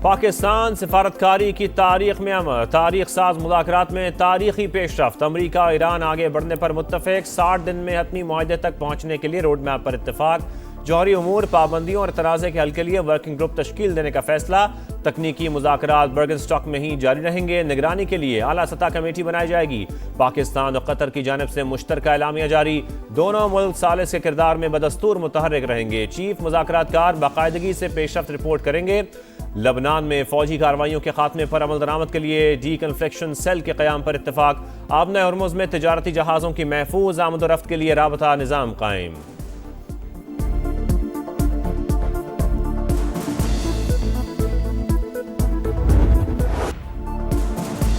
पाकिस्तान सिफारतकारी की तारीख में अमर, तारीख साज मुज़ाकरात में तारीखी पेशरफ्त। अमरीका और ईरान आगे बढ़ने पर मुत्तफिक, 60 दिन में हतमी मुआहदे तक पहुँचने के लिए रोड मैप पर इत्तेफाक। जौहरी उमूर, पाबंदियों और तनाज़े के हल के लिए वर्किंग ग्रुप तश्कील देने का फैसला। तकनीकी मुज़ाकरात बर्गनस्टॉक में ही जारी रहेंगे। निगरानी के लिए आला सतह कमेटी बनाई जाएगी। पाकिस्तान और कतर की जानिब से मुश्तरका एलामिया जारी। दोनों मुल्क सालिस के किरदार में बदस्तूर मुतहर्रिक रहेंगे। चीफ मुज़ाकरातकार बाकायदगी से पेशरफ्त रिपोर्ट करेंगे। लबनान में फौजी कार्रवाइयों के खात्मे पर अमल दरामद के लिए डी कन्फ्लिक्शन सेल के क़याम पर इत्तेफाक। आबना हर्मुज़ में तिजारती जहाज़ों की महफूज आमद-ओ-रफ्त के लिए राबता निज़ाम कायम।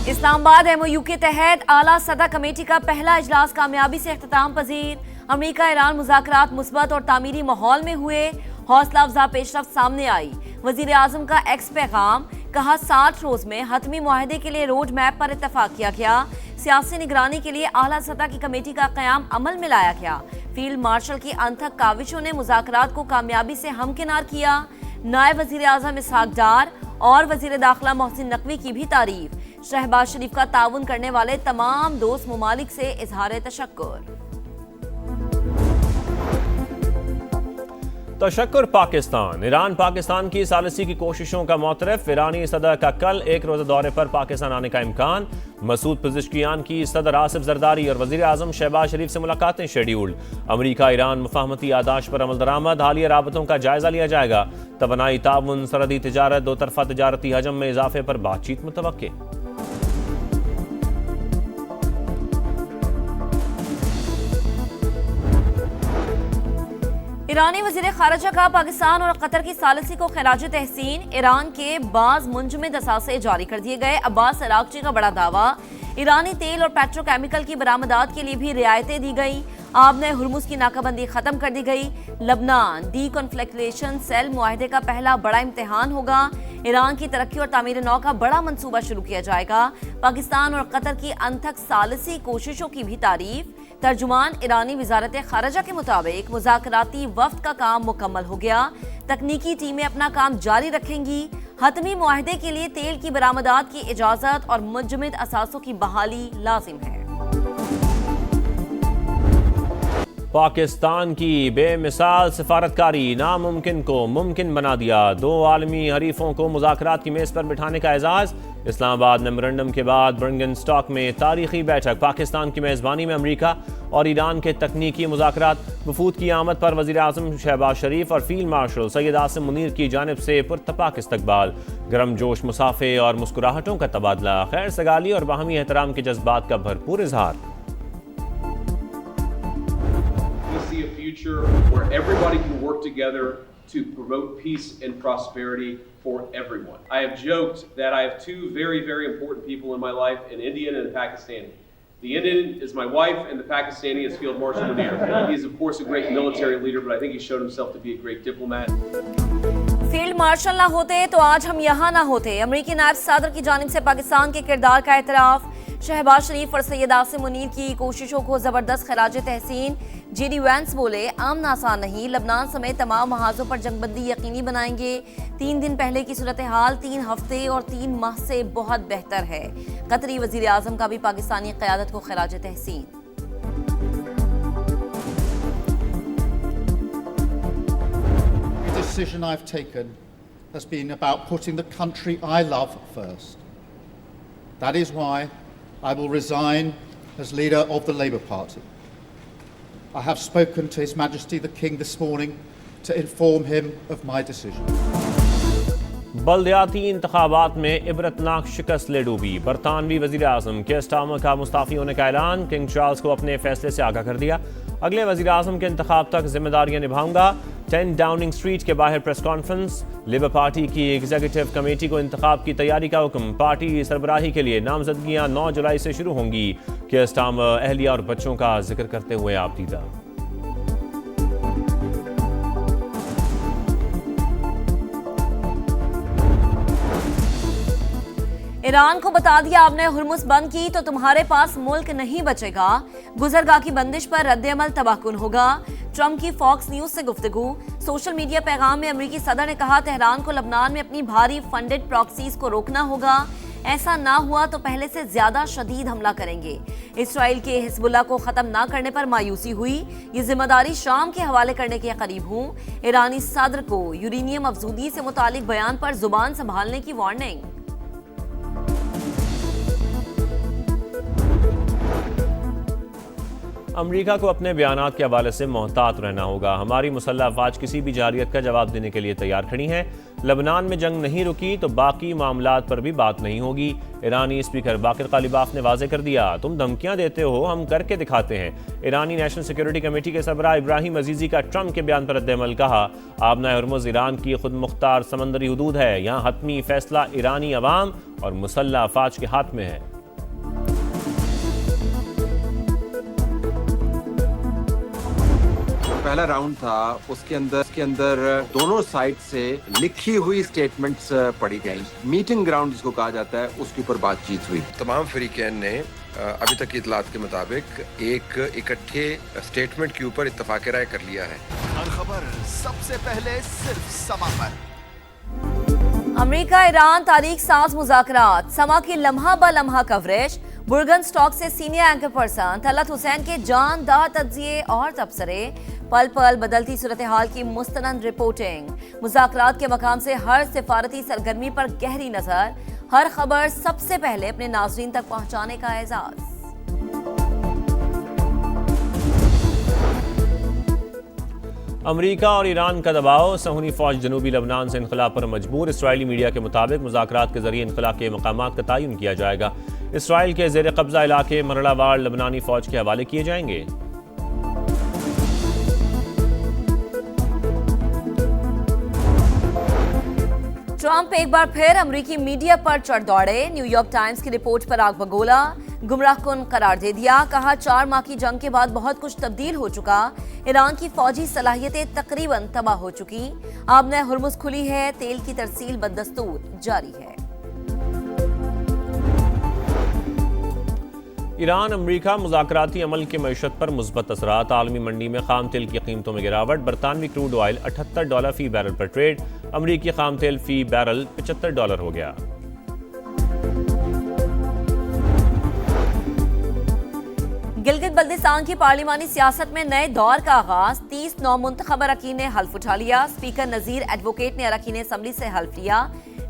इस्लामाबाद एमओयू के तहत आला सतह कमेटी का पहला इजलास कामयाबी से इख्तिताम पजीर। अमरीका ईरान मुज़ाकरात मुस्बत और तामीरी माहौल में हुए। हौसला अफजा पेशरफ्त सामने आई। वज़ीर आज़म का एक्स पैगाम, कहा 60 रोज में हतमी मुआहदे के लिए रोड मैप पर इत्तफाक किया गया। सियासी निगरानी के लिए आला सतह की कमेटी का क़याम अमल में लाया गया। फील्ड मार्शल की अनथक काविशों ने मुज़ाकरात को कामयाबी से हमकिनार किया। नायब वज़ीर आज़म इसहाक डार और वज़ीर दाखिला मोहसिन नकवी की भी तारीफ। शहबाज शरीफ का ताउन करने वाले तमाम दोस्त ममालिक से इजहार तशक्कुर। तशक्कुर पाकिस्तान। ईरान पाकिस्तान की सालिसी की कोशिशों का मोतरफ। ईरानी सदर का कल एक रोज़ा दौरे पर पाकिस्तान आने का इम्कान। मसूद पज़ेश्कियान की सदर आसिफ जरदारी और वज़ीर आज़म शहबाज शरीफ से मुलाकातें शेड्यूल्ड। अमरीका ईरान मुफाहमती आदाश पर अमल दरामद। हालिया राबतों का जायजा लिया जाएगा। तवानाई ताउन, सरहदी तिजारत, दो तरफा तिजारती हजम में इजाफे पर बातचीत मुतवक्के। ईरानी वज़ीर ख़ारिजा का पाकिस्तान और कतर की सालिसी को खिराज तहसीन। ईरान के बाज मुंजमद असासे जारी कर दिए गए। अब्बास अरागची का बड़ा दावा, ईरानी तेल और पेट्रोकेमिकल की बरामदात के लिए भी रियायतें दी गई। आबना हर्मुज़ की नाकाबंदी खत्म कर दी गई। लबनान डी कन्फ्लिक्शन सेल मुआहदे का पहला बड़ा इम्तिहान होगा। ईरान की तरक्की और तामीर नौ का बड़ा मंसूबा शुरू किया जाएगा। पाकिस्तान और कतर की अनथक सालिसी कोशिशों की भी तारीफ। तर्जुमान ईरानी वजारत खारजा के मुताबिक मुज़ाकराती वफ्द का काम मुकम्मल हो गया। तकनीकी टीमें अपना काम जारी रखेंगी। हतमी मुआहदे के लिए तेल की बरामदात की इजाज़त और मुंजमद असासों की बहाली लाजिम है। पाकिस्तान की बेमिसाल सिफारतकारी नामुमकिन को मुमकिन बना दिया। दो आलमी हरीफों को मुज़ाकरात की मेज़ पर बिठाने का एजाज़। इस्लामाबाद मेमोरेंडम के बाद बर्गनस्टॉक में तारीखी बैठक। पाकिस्तान की मेज़बानी में अमरीका और ईरान के तकनीकी मुज़ाकरात। वफूद की आमद पर वज़ीर आज़म शहबाज शरीफ और फील्ड मार्शल सैयद आसिम मुनीर की जानिब से पुरतपाक इस्तकबाल। गर्म जोश मुसाफे और मुस्कुराहटों का तबादला। खैर सगाली और बाहमी एहतराम के जज्बात का भरपूर इजहार। Where everybody can work together to promote peace and prosperity for everyone. I have joked that I have two very, very important people in my life, an Indian and a Pakistani. The Indian is my wife and the Pakistani is Field Marshal Munir. He is of course a great military leader, but I think he showed himself to be a great diplomat. Field marshal ना होते तो आज हम यहाँ ना होते। अमरीकी नायब सदर की जानिब से पाकिस्तान के किरदार का एतराफ़। शहबाज शरीफ और सैयद आसिम मुनीर की कोशिशों को जबरदस्त खिराज तहसीन। जेडी वैंस बोले, आमना आसान नहीं, लबनान समेत तमाम महाजों पर जंगबंदी यकीनी बनाएंगे। 3 दिन पहले की सूरत हाल 3 हफ्ते और 3 माह से बहुत बेहतर है। कतरी वज़ीर आज़म का भी पाकिस्तानी क़यादत को खिराज तहसीन। The decision I've taken has been about putting the country I love first. That is why I will resign as leader of the Labour Party. I have spoken to His Majesty the King this morning to inform him of my decision. बल्दियाती इंतखाबात में इबरतनाक शिकस्त ले डूबी। बरतानवी वज़ीर आज़म के Starmer का Mustafi होने का ऐलान। किंग चार्ल्स को अपने फैसले से आगाह कर दिया। अगले वज़ीर आज़म के इंतखाब तक जिम्मेदारियां निभाऊंगा। 10 डाउनिंग स्ट्रीट के बाहर प्रेस कॉन्फ्रेंस। लेबर पार्टी की एग्जीक्यूटिव कमेटी को इंतखाब की तैयारी का हुक्म। पार्टी सरबराही के लिए नामजदगियां 9 जुलाई से शुरू होंगी। के स्टामर अहलिया और बच्चों का जिक्र करते हुए आप दीदा। ईरान को बता दिया, आपने हुर्मुज़ बंद की तो तुम्हारे पास मुल्क नहीं बचेगा। गुजरगाह की बंदिश पर रद्द-ए-अमल तबाहकुन होगा। ट्रंप की फॉक्स न्यूज से गुफ्तगू। सोशल मीडिया पैगाम में अमेरिकी सदर ने कहा, तेहरान को लबनान में अपनी भारी फंडेड प्रॉक्सीज को रोकना होगा। ऐसा ना हुआ तो पहले से ज्यादा शदीद हमला करेंगे। इसराइल के हिजबुल्लाह को खत्म ना करने पर मायूसी हुई। ये जिम्मेदारी शाम के हवाले करने के करीब हूं। ईरानी सदर को यूरेनियम अफजूदी से मुतालिक बयान पर जुबान संभालने की वार्निंग। अमेरिका को अपने बयानात के हवाले से मोहतात रहना होगा। हमारी मुसल्लह अफवाज किसी भी जारियत का जवाब देने के लिए तैयार खड़ी हैं। लबनान में जंग नहीं रुकी तो बाकी मामलात पर भी बात नहीं होगी। ईरानी स्पीकर बाकिर कालिबाफ ने वाजे कर दिया, तुम धमकियां देते हो, हम करके दिखाते हैं। ईरानी नेशनल सिक्योरिटी कमेटी के सरबराह इब्राहिम अजीजी का ट्रंप के बयान पर रद्द-ए-अमल। कहा, आबना हुर्मुज़ ईरान की खुद मुख्तार समंदरी हुदूद है। यहाँ हतमी फैसला ईरानी अवाम और मुसल्लह अफवाज के हाथ में है। पहला राउंड था, उसके अंदर दोनों साइड से लिखी हुई स्टेटमेंट्स पढ़ी गई। मीटिंग ग्राउंड जिसको कहा जाता है, उसके ऊपर बातचीत हुई। तमाम फरीकैन ने अभी तक की इतलात के मुताबिक एक इकट्ठे स्टेटमेंट के ऊपर इत्तफाक राय कर लिया है। हर खबर सबसे पहले सिर्फ समा पर। अमेरिका ईरान तारीख साज मुज़ाकरात, समा की लम्हा ब लम्हा कवरेज। बुर्गन स्टॉक से senior anchor person Talat Hussain के जानदार तज्जिए और तबसरे। पल पल बदलती सूरत हाल की मुस्तनद रिपोर्टिंग। मुज़ाकरात के मकाम से हर सिफारती सरगर्मी पर गहरी नजर। हर खबर सबसे पहले अपने नाज़रीन तक पहुंचाने का एजाज। अमेरिका और ईरान का दबाव, सहूनी फौज जनूबी लबनान से इनखला पर मजबूर। इसराइली मीडिया के मुताबिक मुज़ाकरात के जरिए इनखला के मकामात का तयन किया जाएगा। इसराइल के ज़ेर कब्जा इलाके मरहलावार लबनानी फौज के हवाले किए जाएंगे। ट्रंप एक बार फिर अमेरिकी मीडिया पर चढ़ दौड़े। न्यूयॉर्क टाइम्स की रिपोर्ट पर आग बगोला, गुमराहकुन करार दे दिया। कहा, 4 माह की जंग के बाद बहुत कुछ तब्दील हो चुका। ईरान की फौजी सलाहियतें तकरीबन तबाह हो चुकी। आबना हुर्मुज़ खुली है, तेल की तरसील बदस्तूर जारी है। ईरान अमरीका मुज़ाकराती अमल के मईशत पर मुस्बत असरात। आलमी मंडी में खाम तेल की कीमतों में गिरावट। बरतानवी क्रूड ऑयल $78 फी बैरल पर ट्रेड। अमरीकी खाम तेल फी बैरल $75 हो गया। गिलगित बल्दिस्तान की पार्लिमानी सियासत में नए दौर का आगाज। 30 नौमुंतखब अरकान ने हल्फ उठा लिया। स्पीकर नजीर एडवोकेट ने अरकान असम्बली से हल्फ लिया।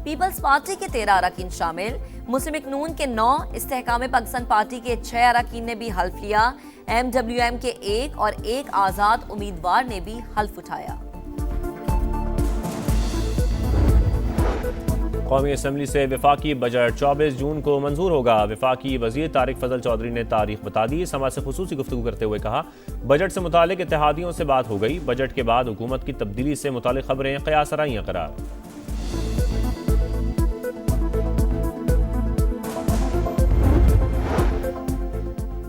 पीपल्स पार्टी के 13 अरकान शामिल। मुस्लिम नून के 9, इस्तेहकाम पाकिस्तान पार्टी के 6 अरकान ने भी हल्फ लिया। MWM के 1 और 1 आज़ाद उम्मीदवार ने भी हल्फ उठाया। कौमी असम्बली से वफाकी बजट 24 जून को मंजूर होगा। वफाकी वजीर तारिक फजल चौधरी ने तारीख बता दी। समा से खुसूसी गुफ्तगू करते हुए कहा, बजट से मुतालिक इत्तेहादियों से बात हो गई। बजट के बाद हुकूमत की तब्दीली से मुतालिक खबरें क़यास आराइयां करार।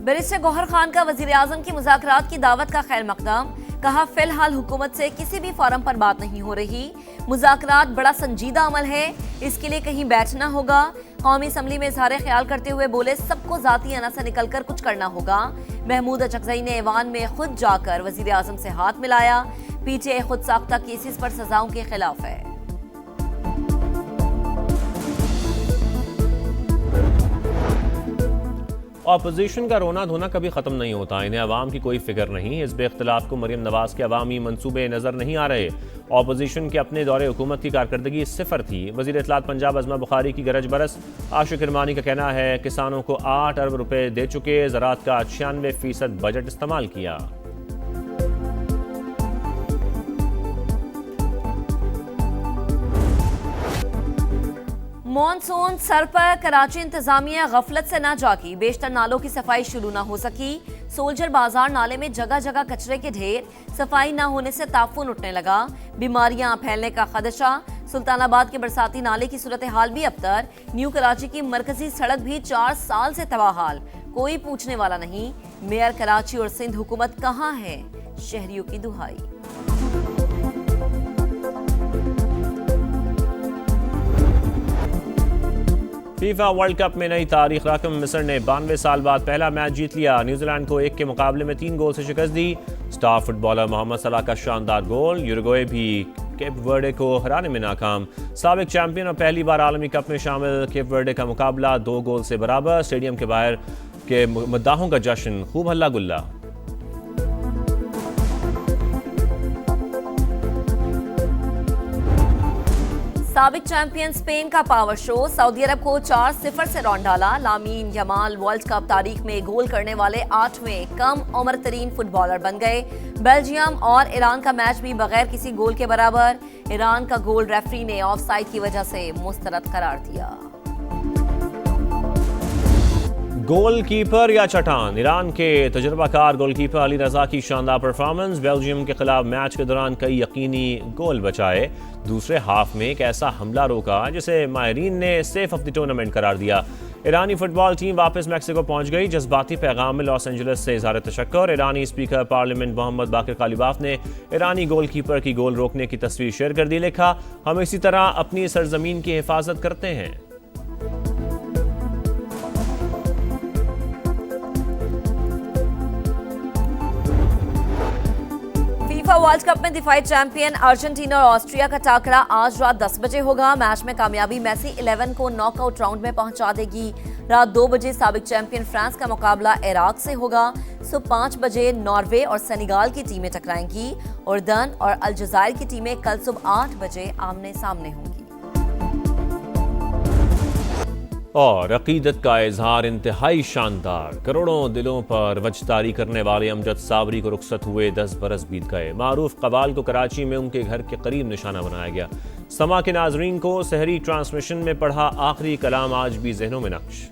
बैरिस्टर गौहर खान का वजीर आजम की मुज़ाकरात की दावत का खैर मकदम। कहा, फिलहाल हुकूमत से किसी भी फोरम पर बात नहीं हो रही। मुज़ाकरात बड़ा संजीदा अमल है, इसके लिए कहीं बैठना होगा। कौमी असम्बली में इज़हार ख्याल करते हुए बोले, सबको ज़ाती अना से निकलकर कुछ करना होगा। महमूद अचकज़ई ने ऐवान में खुद जाकर वजीर आजम से हाथ मिलाया। पीटीआई खुद साख्ता केसेस पर सजाओं के खिलाफ है। अपोजिशन का रोना धोना कभी ख़त्म नहीं होता। इन्हें अवाम की कोई फिक्र नहीं। हिज़्ब इख्तिलाफ को मरियम नवाज के अवामी मनसूबे नज़र नहीं आ रहे। अपोजिशन के अपने दौरे हुकूमत की कारकर्दगी सिफर थी। वज़ीर इत्तलात पंजाब अज़मा बुखारी की गरज बरस। आशिक किरमानी का कहना है, किसानों को 8 अरब रुपए दे चुके। ज़राअत का 96% बजट इस्तेमाल किया। मॉनसून सर पर, कराची इंतजामिया गफलत से ना जागी। बेशतर नालों की सफाई शुरू ना हो सकी। सोल्जर बाजार नाले में जगह जगह कचरे के ढेर। सफाई ना होने से ताफून उठने लगा। बीमारियां फैलने का खदशा। सुल्तानाबाद के बरसाती नाले की सूरत हाल भी अबतर। न्यू कराची की मरकजी सड़क भी 4 साल से तबाहाल। कोई पूछने वाला नहीं। मेयर कराची और सिंध हुकूमत कहाँ है, शहरियों की दुहाई। फीफा वर्ल्ड कप में नई तारीख रकम। मिस्र ने 92 साल बाद पहला मैच जीत लिया। न्यूजीलैंड को 1 के मुकाबले में 3 गोल से शिकस्त दी। स्टार फुटबॉलर मोहम्मद सलाह का शानदार गोल। यूरुग्वे भी केप वर्डे को हराने में नाकाम। साबिक चैंपियन और पहली बार आलमी कप में शामिल केप वर्डे का मुकाबला 2 गोल से बराबर। स्टेडियम के बाहर के मद्दाहों का जश्न, खूब हल्ला गुल्ला। साबिक चैंपियन स्पेन का पावर शो, सऊदी अरब को 4-0 से रौंद डाला। लामीन यमाल वर्ल्ड कप तारीख में गोल करने वाले 8वें कम उम्र तरीन फुटबॉलर बन गए। बेल्जियम और ईरान का मैच भी बगैर किसी गोल के बराबर। ईरान का गोल रेफरी ने ऑफसाइड की वजह से मुस्तरद करार दिया। गोलकीपर या चट्टान, ईरान के तजुर्बाकार गोलकीपर अली रजा की शानदार परफॉर्मेंस। बेल्जियम के खिलाफ मैच के दौरान कई यकीनी गोल बचाए। दूसरे हाफ में एक ऐसा हमला रोका जिसे माहिरीन ने सेफ ऑफ द टूर्नामेंट करार दिया। ईरानी फुटबॉल टीम वापस मैक्सिको पहुंच गई। जज्बाती पैगाम में लॉस एंजलिस से इज़हार तशक्कुर। ईरानी स्पीकर पार्लियामेंट मोहम्मद बाकिर कालिबाफ ने ईरानी गोलकीपर की गोल रोकने की तस्वीर शेयर कर दी। लिखा, हम इसी तरह अपनी सरजमीन की हिफाजत करते हैं। वर्ल्ड कप में दिफाई चैंपियन अर्जेंटीना और ऑस्ट्रिया का टाकरा आज रात 10 बजे होगा। मैच में कामयाबी मेसी 11 को नॉकआउट राउंड में पहुंचा देगी। रात 2 बजे साबिक चैंपियन फ्रांस का मुकाबला इराक से होगा। सुबह 5 बजे नॉर्वे और सेनेगाल की टीमें टकराएंगी। उर्दन और अलजायर की टीमें कल सुबह 8 बजे आमने सामने होंगी। और अकीदत का इजहार इंतहाई शानदार। करोड़ों दिलों पर वजदारी करने वाले अमजद साबरी को रुखसत हुए 10 बरस बीत गए। मारूफ कबाल को कराची में उनके घर के करीब निशाना बनाया गया। समा के नाजरीन को सहरी ट्रांसमिशन में पढ़ा आखिरी कलाम आज भी जहनों में नक्श।